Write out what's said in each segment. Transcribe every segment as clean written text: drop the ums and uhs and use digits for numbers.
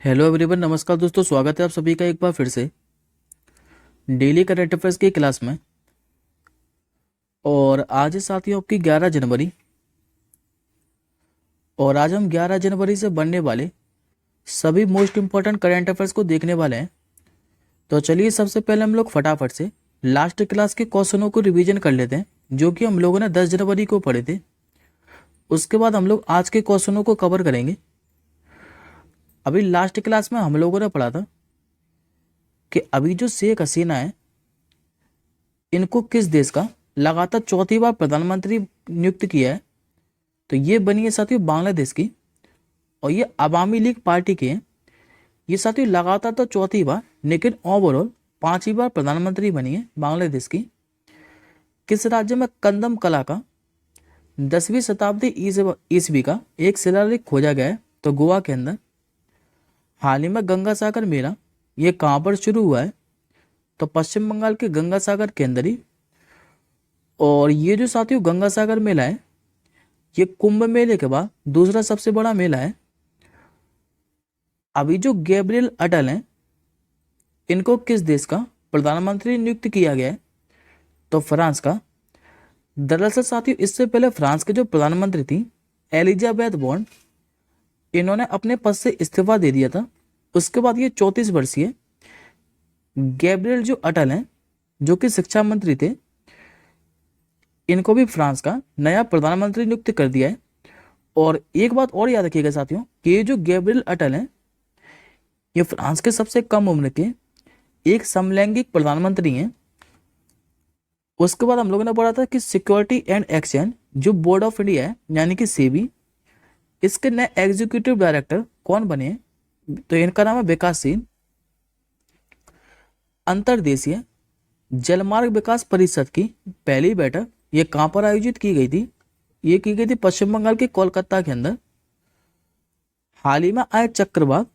Hello everyone, नमस्कार दोस्तों। स्वागत है आप सभी का एक बार फिर से डेली करंट अफेयर्स की क्लास में। और आज है साथियों आपकी 11 जनवरी। और आज हम 11 जनवरी से बनने वाले सभी मोस्ट इंपॉर्टेंट करंट अफेयर्स को देखने वाले हैं। तो चलिए सबसे पहले हम लोग फटाफट से लास्ट क्लास के क्वेश्चनों को रिवीजन कर लेते हैं, जो कि हम लोगों ने 10 जनवरी को पढ़े थे। उसके बाद हम लोग आज के क्वेश्चनों को कवर करेंगे। अभी लास्ट क्लास में हम लोगों ने पढ़ा था कि अभी जो शेख हसीना है, इनको किस देश का लगातार चौथी बार प्रधानमंत्री नियुक्त किया है। तो ये बनी है साथियों बांग्लादेश की, और ये अवामी लीग पार्टी के हैं। ये साथियों लगातार तो चौथी बार, लेकिन ओवरऑल 5वीं बार प्रधानमंत्री बनी है बांग्लादेश की। किस राज्य में कंदम कला का 10वीं शताब्दी ईस्वी का एक शिलालेख खोजा गया है? तो गोवा के अंदर। हाल ही में गंगा सागर मेला ये कहाँ पर शुरू हुआ है? तो पश्चिम बंगाल के गंगा सागर के अंदर ही। और ये जो साथियों गंगा सागर मेला है, ये कुंभ मेले के बाद दूसरा सबसे बड़ा मेला है। अभी जो गैब्रियल अटल हैं, इनको किस देश का प्रधानमंत्री नियुक्त किया गया है? तो फ्रांस का। दरअसल साथियों इससे पहले फ्रांस के जो प्रधानमंत्री थी एलिजाबेथ बोर्न, इन्होंने अपने पद से इस्तीफा दे दिया था। उसके बाद ये 34 वर्षीय गैब्रियल जो अटल हैं, जो कि शिक्षा मंत्री थे, इनको भी फ्रांस का नया प्रधानमंत्री नियुक्त कर दिया है। और एक बात और याद रखिएगा साथियों कि ये जो गैब्रियल अटल हैं, ये फ्रांस के सबसे कम उम्र के एक समलैंगिक प्रधानमंत्री हैं। उसके बाद हम लोगों ने पढ़ा था कि सिक्योरिटी एंड एक्सचेंज जो बोर्ड ऑफ इंडिया है, यानी कि सेबी, इसके नए एग्जीक्यूटिव डायरेक्टर कौन बने हैं? तो इनका नाम है विकास सिंह। अंतर्देशीय जलमार्ग विकास परिषद की पहली बैठक ये कहाँ पर आयोजित की गई थी? ये की गई थी पश्चिम बंगाल के कोलकाता के अंदर। हाल ही में आए चक्रवात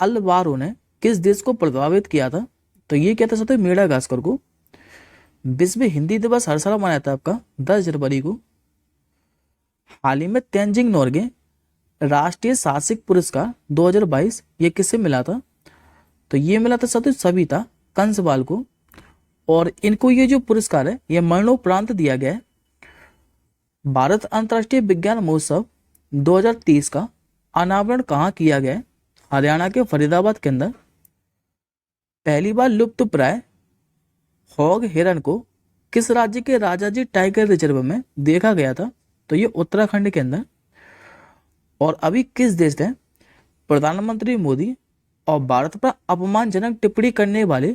अलवारो ने किस देश को प्रभावित किया था? तो ये क्या था साथियों? मेडागास्कर को। विश्व हिंदी दिवस हर साल मनाया था आपका 10 जनवरी को। हाल ही में तेंजिंग नोर्गे राष्ट्रीय साहसिक पुरस्कार 2022 ये किससे मिला था? तो ये मिला था साथियों सविता कंसवाल को। और इनको ये जो पुरस्कार है ये मरणोपरांत दिया गया है। भारत अंतर्राष्ट्रीय विज्ञान महोत्सव 2023 का अनावरण कहाँ किया गया है? हरियाणा के फरीदाबाद के अंदर। पहली बार लुप्त प्राय हॉग हिरन को किस राज्य के राजाजी टाइगर रिजर्व में देखा गया था? तो ये उत्तराखंड के अंदर। और अभी किस देश ने प्रधानमंत्री मोदी और भारत पर अपमानजनक टिप्पणी करने वाले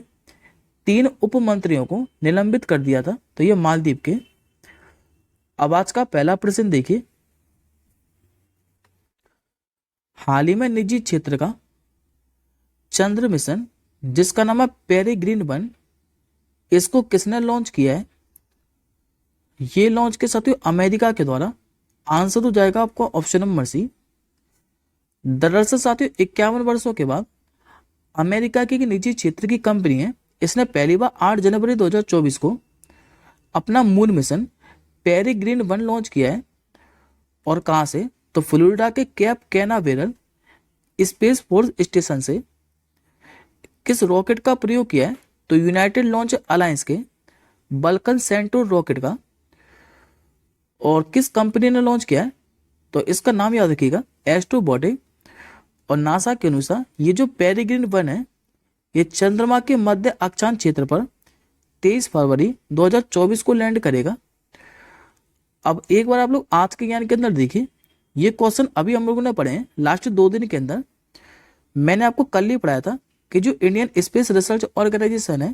3 उप मंत्रियों को निलंबित कर दिया था? तो ये मालदीव के। अब आज का पहला प्रश्न देखिए। हाल ही में निजी क्षेत्र का चंद्र मिशन जिसका नाम है पेरिग्रीन-1, इसको किसने लॉन्च किया है? ये लॉन्च के साथ ही अमेरिका के द्वारा। आंसर हो जाएगा आपको ऑप्शन नंबर सी। दरअसल साथियों 51 वर्षों के बाद अमेरिका की निजी क्षेत्र की कंपनी है, इसने पहली बार 8 जनवरी 2024 को अपना मून मिशन पेरिग्रीन-1 लॉन्च किया है। और कहां से? तो फ्लोरिडा के cap Canaveral space force station से। किस रॉकेट का प्रयोग किया है? तो यूनाइटेड लॉन्च अलायंस के बल्कन सेंटोर रॉकेट का। और किस कंपनी ने लॉन्च किया है? तो इसका नाम याद रखिएगा एस्ट्रोबॉटिक। और नासा के अनुसार ये जो पेरिग्रीन-1 है, ये चंद्रमा के मध्य अक्षांश क्षेत्र पर 23 फरवरी 2024 को लैंड करेगा। अब एक बार आप लोग आज के ज्ञान के अंदर देखिए, ये क्वेश्चन अभी हम लोगों ने पढ़े हैं लास्ट 2 दिन के अंदर। मैंने आपको कल ही पढ़ाया था कि जो इंडियन स्पेस रिसर्च ऑर्गेनाइजेशन है,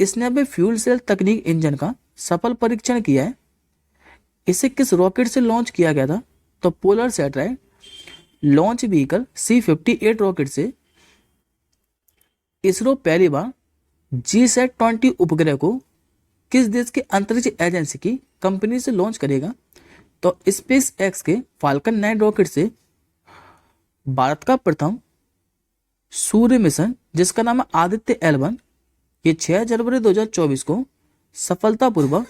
इसने अभी फ्यूल सेल तकनीक इंजन का सफल परीक्षण किया है। इसे किस रॉकेट से लॉन्च किया गया था? तो polar satellite launch vehicle C-58 rocket से। इसरो पहली बार GSAT-20 उपग्रह को किस देश के अंतरिक्ष एजेंसी की कंपनी से लॉन्च करेगा? तो स्पेस एक्स के फाल्कन 9 रॉकेट से। भारत का प्रथम सूर्य मिशन जिसका नाम है आदित्य L1, ये 6 जनवरी 2024 को सफलतापूर्वक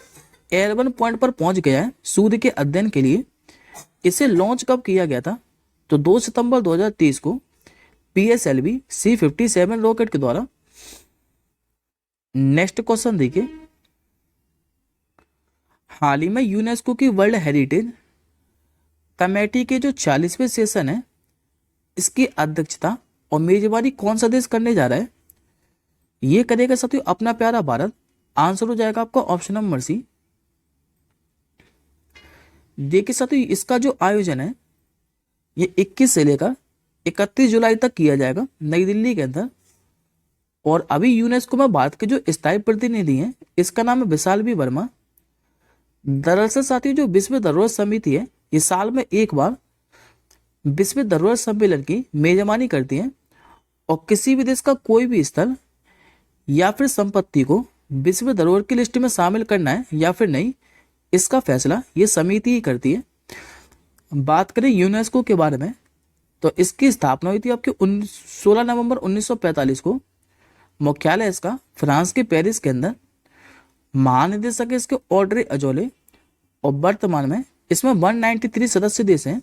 L1 पॉइंट पर पहुंच गया है सूर्य के अध्ययन के लिए। इसे लॉन्च कब किया गया था? तो 2 सितंबर 2023 को PSLV C-57 रॉकेट के द्वारा। नेक्स्ट क्वेश्चन देखिए, हाल ही में यूनेस्को की वर्ल्ड हेरिटेज कमेटी के जो 40वें सेशन है, इसकी अध्यक्षता और मेजबानी कौन सा देश करने जा रहा है? ये करेगा साथियों अपना प्यारा भारत। आंसर हो जाएगा आपका ऑप्शन नंबर सी। देखिए साथियों, इसका जो आयोजन है ये 21 से लेकर 31 जुलाई तक किया जाएगा नई दिल्ली के अंदर। और अभी यूनेस्को में भारत के जो स्थायी प्रतिनिधि हैं, इसका नाम है विशाल बी वर्मा। दरअसल साथियों, जो विश्व धरोहर समिति है, ये साल में एक बार विश्व धरोहर सम्मेलन की मेजबानी करती है और किसी भी देश का कोई भी स्थल या फिर संपत्ति को विश्व धरोहर की लिस्ट में शामिल करना है या फिर नहीं, इसका फैसला ये समिति ही करती है। बात करें यूनेस्को के बारे में, तो इसकी स्थापना हुई थी आपके 16 नवंबर 1945 को। मुख्यालय इसका फ्रांस के पेरिस के अंदर। महानिदेशक इसके ऑड्रे अजोले और वर्तमान में इसमें 193 सदस्य देश हैं।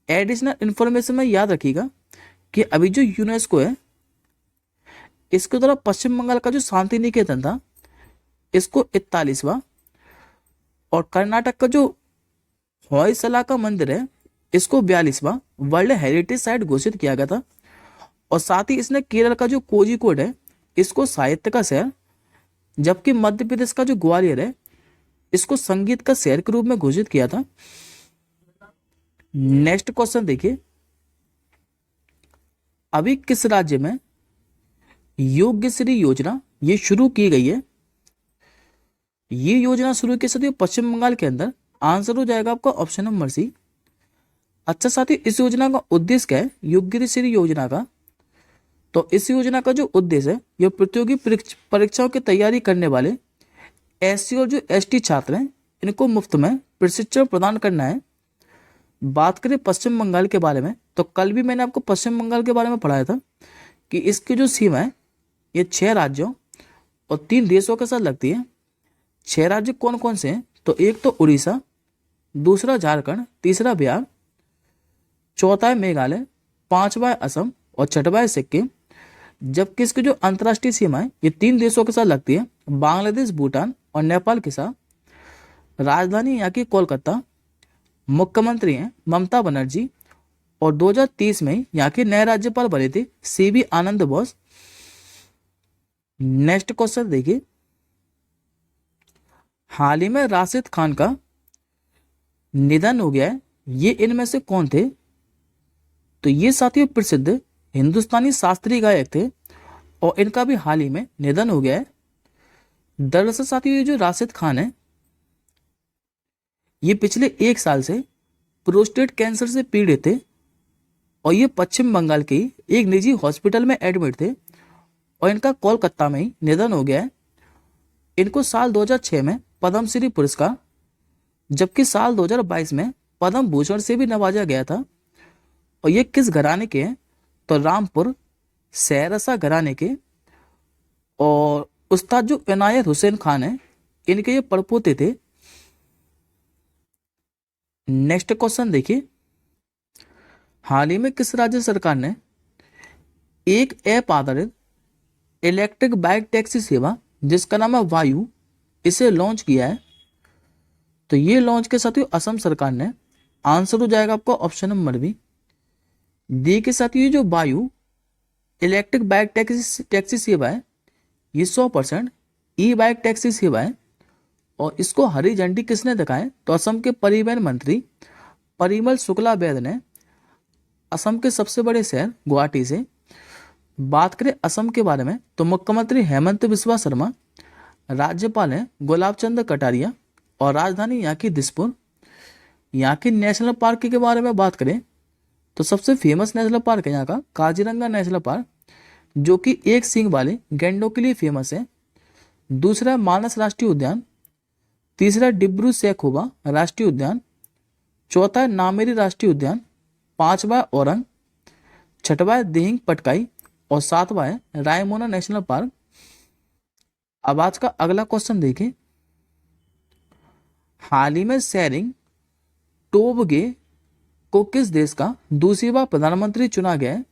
एडिशनल इंफॉर्मेशन में याद रखिएगा कि अभी जो यूनेस्को है, इसके द्वारा पश्चिम बंगाल का जो शांति निकेतन था, इसको 41वां, और कर्नाटक का जो होयसला का मंदिर है, इसको 42वां वर्ल्ड हेरिटेज साइट घोषित किया गया था। और साथ ही इसने केरल का जो कोझिकोड है, इसको साहित्य का शहर, जबकि मध्य प्रदेश का जो ग्वालियर है, इसको संगीत का शहर के रूप में घोषित किया था। नेक्स्ट क्वेश्चन देखिए, अभी किस राज्य में योग्यश्री योजना ये शुरू की गई है? ये योजना शुरू की साथियों पश्चिम बंगाल के अंदर। आंसर हो जाएगा आपका ऑप्शन नंबर सी। अच्छा साथियों, इस योजना का उद्देश्य क्या है? योग्यश्री योजना का, तो इस योजना का जो उद्देश्य है, यह प्रतियोगी परीक्षाओं की तैयारी करने वाले SC और जो ST छात्र हैं, इनको मुफ्त में प्रशिक्षण प्रदान करना है। बात करें पश्चिम बंगाल के बारे में, तो कल भी मैंने आपको पश्चिम बंगाल के बारे में पढ़ाया था कि इसकी जो सीमा है ये 6 राज्यों और 3 देशों के साथ लगती है। 6 राज्य कौन कौन से हैं? तो एक तो उड़ीसा, दूसरा झारखंड, तीसरा बिहार, चौथा है मेघालय, पांचवा है असम और छठवा है सिक्किम। जबकि इसकी जो अंतर्राष्ट्रीय सीमा है ये 3 देशों के साथ लगती है, बांग्लादेश, भूटान और नेपाल के साथ। राजधानी यहाँ की कोलकाता। मुख्यमंत्री हैं ममता बनर्जी और 2030 में यहाँ के नए राज्यपाल बने थे CB आनंद बोस। नेक्स्ट क्वेश्चन देखिए, हाल ही में राशिद खान का निधन हो गया है, ये इनमें से कौन थे? तो ये साथियों प्रसिद्ध हिंदुस्तानी शास्त्रीय गायक थे और इनका भी हाल ही में निधन हो गया है। दरअसल साथियों, ये जो राशिद खान है, ये पिछले 1 साल से प्रोस्टेट कैंसर से पीड़ित थे और ये पश्चिम बंगाल के एक निजी हॉस्पिटल में एडमिट थे और इनका कोलकाता में ही निधन हो गया है। इनको साल 2006 में पद्मश्री पुरस्कार, जबकि साल 2022 में पद्म भूषण से भी नवाजा गया था। और ये किस घराने के हैं? तो रामपुर सहरसा घराने के। और उस्ताद जो इनायत हुसैन खान है, इनके ये पड़पोते थे। नेक्स्ट क्वेश्चन देखिए, हाल ही में किस राज्य सरकार ने एक ऐप आधारित इलेक्ट्रिक बाइक टैक्सी सेवा जिसका नाम है वायु, इसे लॉन्च किया है? तो ये लॉन्च के साथ ही असम सरकार ने। आंसर हो जाएगा आपका ऑप्शन नंबर बी। डी के साथ ये जो वायु इलेक्ट्रिक बाइक टैक्सी सेवा है, ये 100% ई बाइक टैक्सी सेवा है। और इसको हरी झंडी किसने दिखाए? तो असम के परिवहन मंत्री परिमल शुक्ला बैद ने असम के सबसे बड़े शहर गुवाहाटी से। बात करें असम के बारे में, तो मुख्यमंत्री हेमंत बिस्वा शर्मा, राज्यपाल हैं गुलाब चंद कटारिया और राजधानी यहाँ की दिसपुर। यहाँ के नेशनल पार्क के बारे में बात करें तो सबसे फेमस नेशनल पार्क है यहाँ का काजीरंगा नेशनल पार्क, जो कि एक सींग वाले गैंडों के लिए फेमस है। दूसरा मानस राष्ट्रीय उद्यान, तीसरा डिब्रू सैखोवा राष्ट्रीय उद्यान, चौथा है नामेरी राष्ट्रीय उद्यान, पांचवा है औरंग, छठवा है दिहिंग पटकाई और सातवां है रायमोना नेशनल पार्क। अब आज का अगला क्वेश्चन देखिए, हाल ही में शेरिंग टोबगे को किस देश का दूसरी बार प्रधानमंत्री चुना गया है?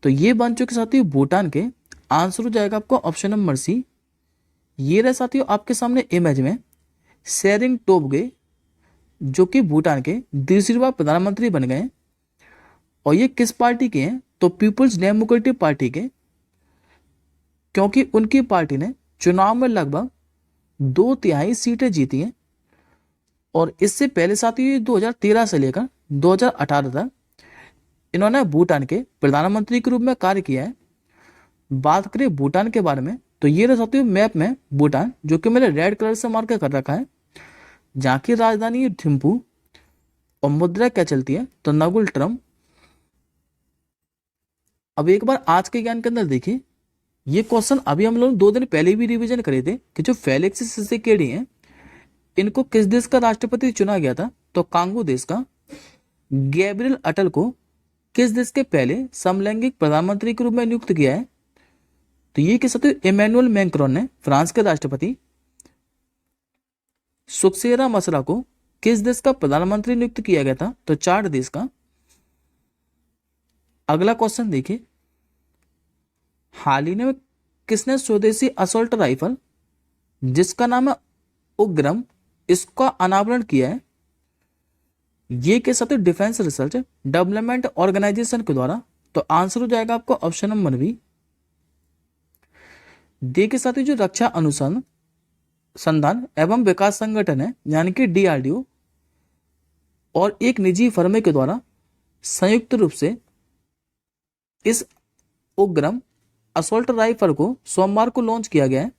तो ये बन चुके साथियों भूटान के। आंसर हो जाएगा आपको ऑप्शन नंबर सी। ये रहे साथियों आपके सामने इमेज में शेरिंग टोब्गे, जो कि भूटान के दूसरी बार प्रधानमंत्री बन गए। और ये किस पार्टी के हैं? तो पीपुल्स डेमोक्रेटिक पार्टी के, क्योंकि उनकी पार्टी ने चुनाव में लगभग 2/3 सीटें जीती हैं। और इससे पहले साथियों ये 2013 से लेकर 2018 तक इन्होंने भूटान के प्रधानमंत्री के रूप में कार्य किया है। बात करें भूटान के बारे में तो ये रहा साथियों मैप में भूटान, जो कि मैंने रेड कलर से मार्क कर रखा है, जहाँ की राजधानी है थिम्पू और मुद्रा क्या चलती है? तो नगुल ट्रम। अब एक बार आज के ज्ञान के अंदर देखिए, ये क्वेश्चन अभी हम लोग 2 दिन पहले भी रिवीजन करे थे कि जो फेलिक्स त्सिसेकेडी हैं इनको किस देश का राष्ट्रपति चुना गया था? तो कांगो देश का। गैब्रियल अटल को किस देश के पहले समलैंगिक प्रधानमंत्री के रूप में नियुक्त किया है? तो ये किस इमैनुअल मैक्रोन ने, फ्रांस के राष्ट्रपति। सुक्सेरा मसरा को किस देश का प्रधानमंत्री नियुक्त किया गया था? तो चाड देश का। अगला क्वेश्चन देखिए, हाल ही में किसने स्वदेशी असॉल्ट राइफल जिसका नाम है उग्रम, इसका अनावरण किया है? ये के साथ डिफेंस रिसर्च डेवलपमेंट ऑर्गेनाइजेशन के द्वारा। तो आंसर हो जाएगा आपको ऑप्शन नंबर बी। डी के साथ जो रक्षा अनुसंधान एवं विकास संगठन है यानी कि DRDO और एक निजी फर्म के द्वारा संयुक्त रूप से इस उग्रम असॉल्ट राइफल को सोमवार को लॉन्च किया गया है।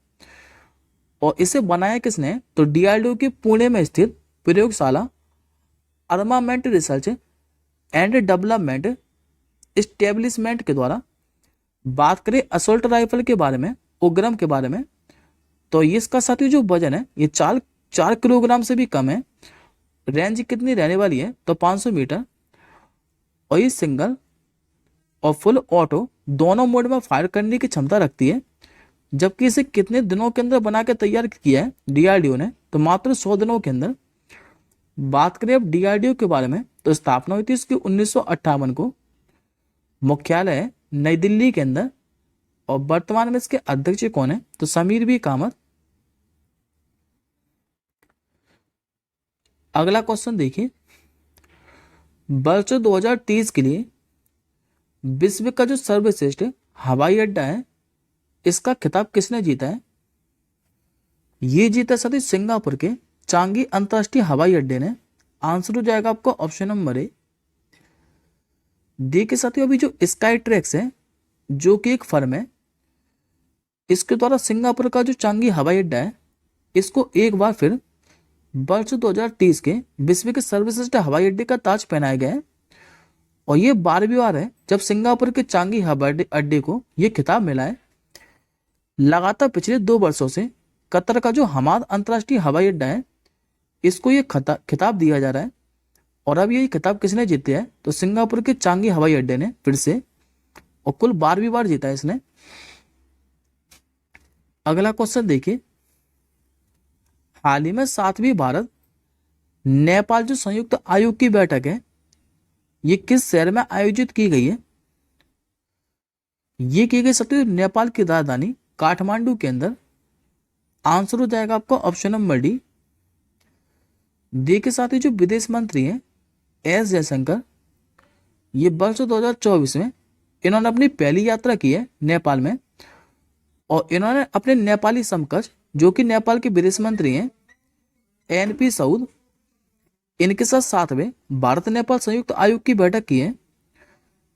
और इसे बनाया किसने? तो DRDO के पुणे में स्थित प्रयोगशाला armament research and development establishment के द्वारा। बात करें असॉल्ट राइफल के बारे में, उग्रम के बारे में, तो ये इसका साथियों जो वजन है ये 4 किलोग्राम से भी कम है। रेंज कितनी रहने वाली है? तो 500 मीटर। और ये सिंगल और फुल ऑटो दोनों मोड में फायर करने की क्षमता रखती है। जबकि इसे कितने दिनों के अंदर बना के तैयार किया है DRDO ने? तो मात्र 100 दिनों के अंदर। बात करें अब DRDO के बारे में तो स्थापना हुई थी इसकी 1958 को। मुख्यालय है नई दिल्ली के अंदर। और वर्तमान में इसके अध्यक्ष कौन है? तो समीर बी कामत। अगला क्वेश्चन देखिए, वर्ष 2030 के लिए विश्व का जो सर्वश्रेष्ठ हवाई अड्डा है इसका खिताब किसने जीता है? ये जीता साथी सिंगापुर के चांगी अंतरराष्ट्रीय हवाई अड्डे ने। आंसर हो जाएगा आपको ऑप्शन नंबर ए। डी के साथियों अभी जो स्काई ट्रैक्स है जो कि एक फर्म है, इसके द्वारा सिंगापुर का जो चांगी हवाई अड्डा है इसको एक बार फिर वर्ष 2030 के विश्व के सर्वश्रेष्ठ हवाई अड्डे का ताज पहनाया गया है। और ये 12वीं बार है जब सिंगापुर के चांगी हवाई अड्डे को ये खिताब मिला है। लगातार पिछले 2 वर्षों से कतर का जो हमाद अंतर्राष्ट्रीय हवाई अड्डा है इसको ये खिताब दिया जा रहा है। और अब ये खिताब किसने जीता है? तो सिंगापुर के चांगी हवाई अड्डे ने फिर से, और कुल 12वीं बार जीता है इसने। अगला क्वेश्चन देखिए, हाल ही में 7वीं भारत नेपाल जो संयुक्त आयोग की बैठक है ये किस शहर में आयोजित की गई है? ये की गई सत्य नेपाल की राजधानी काठमांडू के अंदर। आंसर हो जाएगा आपको ऑप्शन नंबर डी। डी के साथ ही जो विदेश मंत्री हैं एस जयशंकर, ये वर्ष 2024 में इन्होंने अपनी पहली यात्रा की है नेपाल में। और इन्होंने अपने नेपाली समकक्ष जो कि नेपाल के विदेश मंत्री हैं NP सऊद, इनके साथ में भारत नेपाल संयुक्त आयोग की बैठक की है।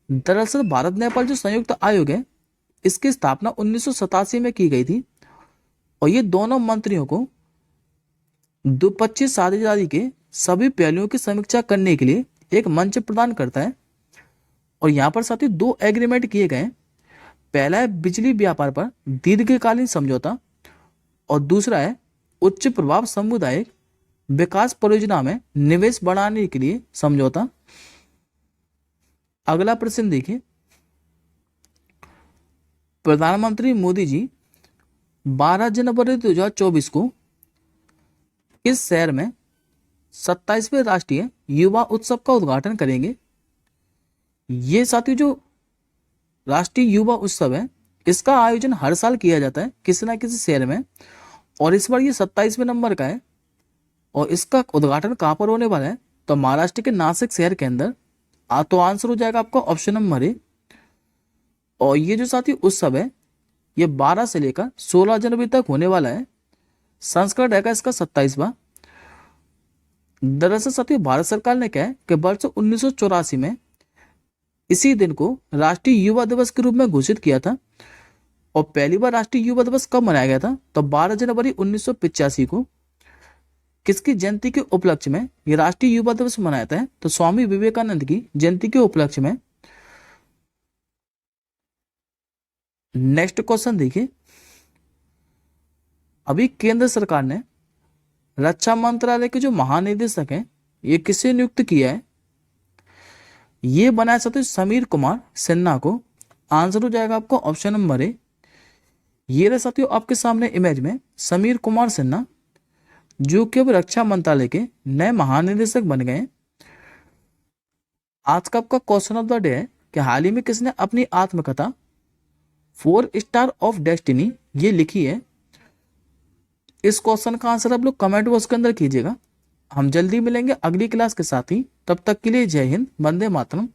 दरअसल भारत नेपाल जो संयुक्त आयोग है इसकी स्थापना 1987 में की गई थी। और ये दोनों मंत्रियों को द्विपक्षीय साझेदारी के सभी पहलुओं की समीक्षा करने के लिए एक मंच प्रदान करता है। और यहाँ पर साथ ही 2 एग्रीमेंट किए गए हैं। पहला है बिजली व्यापार पर दीर्घकालीन समझौता और दूसरा है उच्च प्रभाव सामुदायिक विकास परियोजना में निवेश बढ़ाने के लिए समझौता। अगला प्रश्न देखिए, प्रधानमंत्री मोदी जी 12 जनवरी 2024 को किस शहर में 27वें राष्ट्रीय युवा उत्सव का उद्घाटन करेंगे। ये साथियों जो राष्ट्रीय युवा उत्सव है इसका आयोजन हर साल किया जाता है किसी ना किसी शहर में, और इस बार ये 27वें नंबर का है। और इसका उद्घाटन कहाँ पर होने वाला है? तो महाराष्ट्र के नासिक शहर के अंदर। तो आंसर हो जाएगा आपका ऑप्शन नंबर ए। और ये जो साथी उत्सव है ये 12 से लेकर 16 जनवरी तक होने वाला है। संस्करण रहेगा इसका 27वां। दरअसल साथियों भारत सरकार ने क्या है कि वर्ष 1984 में इसी दिन को राष्ट्रीय युवा दिवस के रूप में घोषित किया था। और पहली बार राष्ट्रीय युवा दिवस कब मनाया गया था? तो 12 जनवरी 1985 को। किसकी जयंती के उपलक्ष्य में ये राष्ट्रीय युवा दिवस मनाया जाता है? तो स्वामी विवेकानंद की जयंती के उपलक्ष्य में। नेक्स्ट क्वेश्चन देखिए, अभी केंद्र सरकार ने रक्षा मंत्रालय के जो महानिदेशक हैं ये किसे नियुक्त किया है? ये बनाया सकते समीर कुमार सिन्हा को। आंसर हो जाएगा आपको ऑप्शन नंबर ए। ये रहे साथियों आपके सामने इमेज में समीर कुमार सिन्हा, जो कि अब रक्षा मंत्रालय के नए महानिदेशक बन गए। आज का आपका क्वेश्चन ऑफ द डे है कि हाल ही में किसने अपनी आत्मकथा 4 स्टार ऑफ डेस्टिनी ये लिखी है? इस क्वेश्चन का आंसर आप लोग कमेंट बॉक्स के अंदर कीजिएगा। हम जल्दी मिलेंगे अगली क्लास के साथ ही, तब तक के लिए जय हिंद, वंदे मातरम।